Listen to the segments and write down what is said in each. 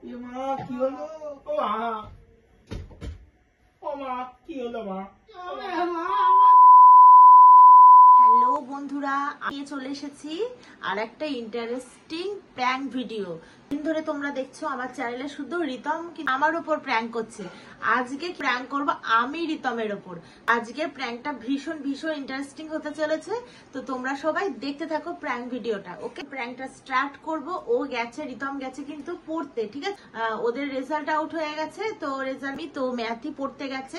মা কি হলো? ও মা, ও মা কি হলো মা? হ্যালো বন্ধুরা, আমি চলে এসেছি আর একটা ইন্টারেস্টিং প্র্যাঙ্ক ভিডিও। দিন ধরে তোমরা দেখছো আমার চ্যানেলে শুধু রিতম আমার উপর প্র্যাঙ্ক করছে। আজকে প্র্যাঙ্ক করব আমি রিতমের উপর। আজকে প্র্যাঙ্কটা ভীষণ ভীষণ ইন্টারেস্টিং হতে চলেছে, তো তোমরা সবাই দেখতে থাকো প্র্যাঙ্ক ভিডিওটা। ওকে, প্র্যাঙ্কটা স্টার্ট করব। ও গেছে, রিতম গেছে কিন্তু পড়তে, ঠিক আছে? ওদের রেজাল্ট আউট হয়ে গেছে, তো রেজাল্ট তো ম্যাথই পড়তে গেছে।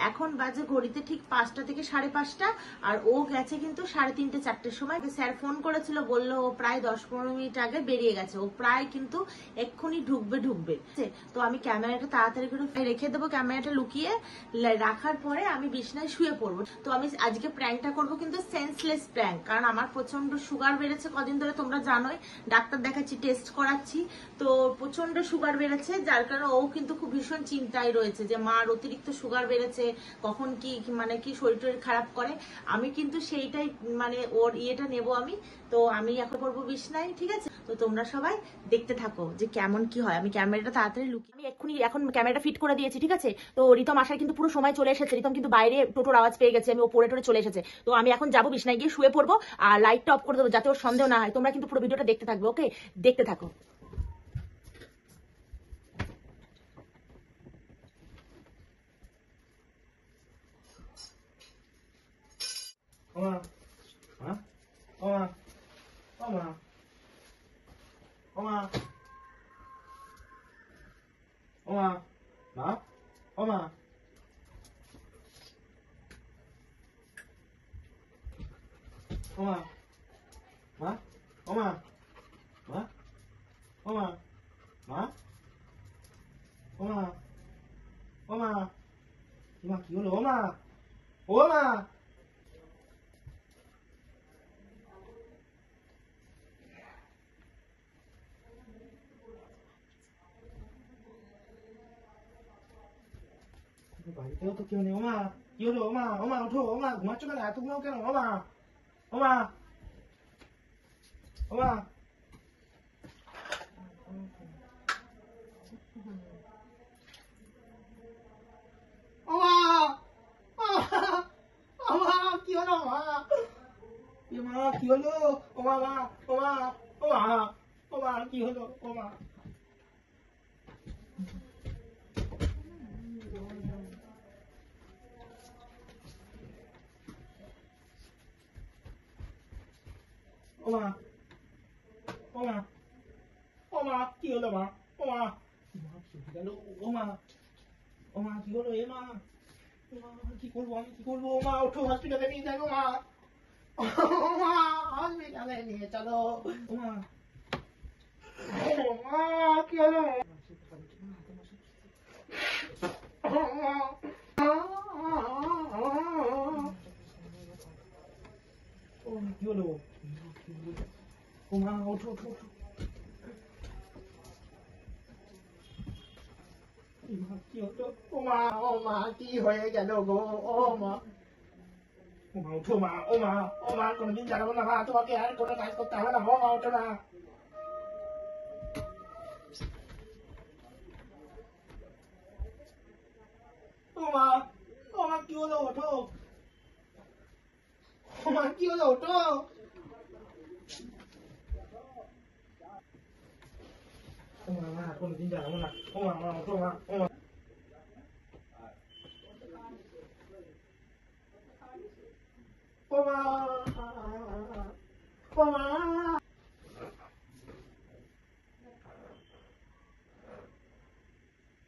এখন বাজে ঘড়িতে ঠিক 5টা থেকে 5:30, আর ও গেছে কিন্তু 3:30 4টের সময়। স্যার ফোন করেছিল, বললো ও প্রায় 10-15 মিনিট আগে বেরিয়ে গেছে। ও প্রায় কিন্তু এক্ষুনি ঢুকবে। তো আমি ক্যামেরাটা তাড়াতাড়ি করে রেখে দেবো, ক্যামেরাটা লুকিয়ে রাখার পরে আমি বিছনায় শুয়ে পড়বো। তো আমি আজকে প্র্যাঙ্কটা করবো কিন্তু সেন্সলেস প্র্যাঙ্ক, কারণ আমার প্রচন্ড সুগার বেড়েছে কদিন ধরে, তোমরা জানোই। ডাক্তার দেখাচ্ছি, টেস্ট করাচ্ছি, তো প্রচন্ড সুগার বেড়েছে, যার কারণে ও কিন্তু খুব ভীষণ চিন্তায় রয়েছে যে মার অতিরিক্ত সুগার বেড়েছে, কখন কি মানে কি শরীর টরীর খারাপ করে। আমি কিন্তু সেইটাই মানে ওর ইয়েটা নেবো আমি। তো আমি এখন করবো বিছনায়, ঠিক আছে? তো তোমরা সবাই দেখতে থাকো যে কেমন কি হয়। আমি ক্যামেরাটা তাড়াতাড়ি লুকিয়ে, আমি এক্ষুনি এখন ক্যামেরাটা ফিট করে দিয়েছি, ঠিক আছে? তো রিতম আসার কিন্তু পুরো সময় চলে এসেছে। রিতম কিন্তু বাইরে টোটোর আওয়াজ পেয়ে গেছে, আমি ও পড়ে টোরে চলে এসেছে। তো আমি এখন যাবো বিছনায় গিয়ে শুয়ে পড়বো, আর লাইটটা অফ করে দেবো যাতে ওর সন্দেহ না হয়। তোমরা কিন্তু পুরো ভিডিওটা দেখতে থাকবে, ওকে? দেখতে থাকো। ও মা, হ্যাঁ? ও মা, ও মা, ও মা, ও মা, মা, ও মা, ও মা, মা, ও মা, মা, ও মা, মা, ও মা, ও মা, মা কি হলো? ও মা, ও মা, বাড়িতেও তো কেউ নেই। ও মা কি হলো? ও মা, ও মা ওঠো, ও মা ঘুমাচ্ছ কেন? এত ঘুমাও কেন? ও মা, ও মা, ও মা, ও মা, ও মা কি হলো মা? মা কি হলো? ও মা, মা, ও মা, ও মা, ও মা কি হলো? ও মা, ও মা, ও মা, ও মা কি হলো মা? ও মা, মা চলে গেল। ও মা, ও মা কি হলো? এ মা, ও মা কি করবো আমি, কি করবো? ও মা ওঠো, হসপিটালে নিয়ে যাবো মা। ও মা হসপিটালে নিয়ে চলো। ও মা, ও মা কি হলো? ও মা, ও মা কি হলো? ও মা ওঠো ওঠো ওঠো। মা কি হলো? ও মা কি হয়ে গেল গো? ও মা, ও মা ওঠো মা, ও মা, ও মা কোনোদিন জানাবো না মা, তোমাকে আর কোনো কাজ করতে হবে না। ও মা ওঠো না। ও মা, ও মা কি হলো? ওঠো। ও মা কি হলো? ওঠো। ও মা, মা কোনোদিন জানাবো না। ও মা, মা ওঠো মা, ও মা, ও মা, ও মা,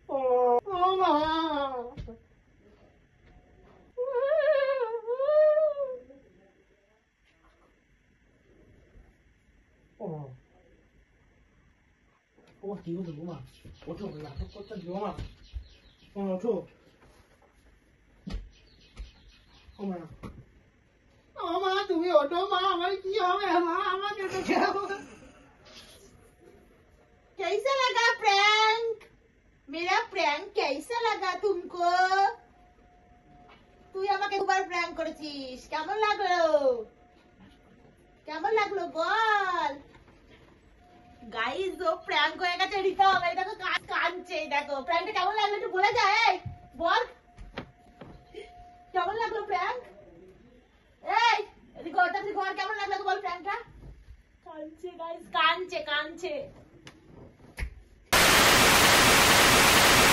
ও ও মা, ও মা, ও মা কি হলো? ও মা ওঠো, নাটক করতে দিও মা। ও মা ওঠো। ও মা, ও মা তুমি ওঠো মা, আমার কি হবে মা? আমাকে তো কেউ। कैसा लगा प्रैंक? मेरा प्रैंक कैसा लगा तुमको? তুই আমাকে দুবার প্র্যাঙ্ক করেছিস, কেমন লাগলো? কেমন লাগলো বল? গাইস ও প্র্যাঙ্ক হয়ে গেছে রিতম, এই দেখো কাঁদছে, এই দেখো প্র্যাঙ্কটা কেমন লাগলো একটু বলে যায়, এই বল কেমন লাগলো প্র্যাঙ্ক, এই এদিকে তাড়াতাড়ি ঘর, কেমন লাগলো বল প্র্যাঙ্কটা? কাঁদছে গাইস, কাঁদছে।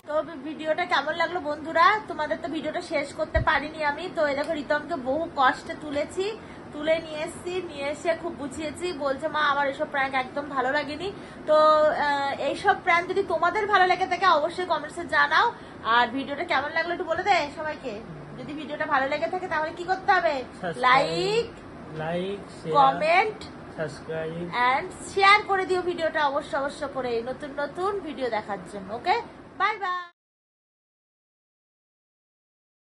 তো ভিডিওটা কেমন লাগলো বন্ধুরা? তোমাদের তো ভিডিওটা শেষ করতে পারিনি আমি, তো এই দেখো রিতমকে বহু কষ্টে তুলে নিয়ে এসে খুব বুঝিয়েছি, বলছে মা আমার এসব প্র্যাঙ্ক একদম ভালো লাগেনি। তো এইসব প্র্যাঙ্ক যদি তোমাদের ভালো লেগে থাকে অবশ্যই কমেন্টসে জানাও। আর ভিডিওটা কেমন লাগলো একটু বলে দে সবাইকে। যদি ভিডিওটা ভালো লেগে থাকে তাহলে কি করতে হবে? Like, comment, subscribe and share করে দিও ভিডিওটা অবশ্য করে নতুন ভিডিও দেখার জন্য। Okay, bye by.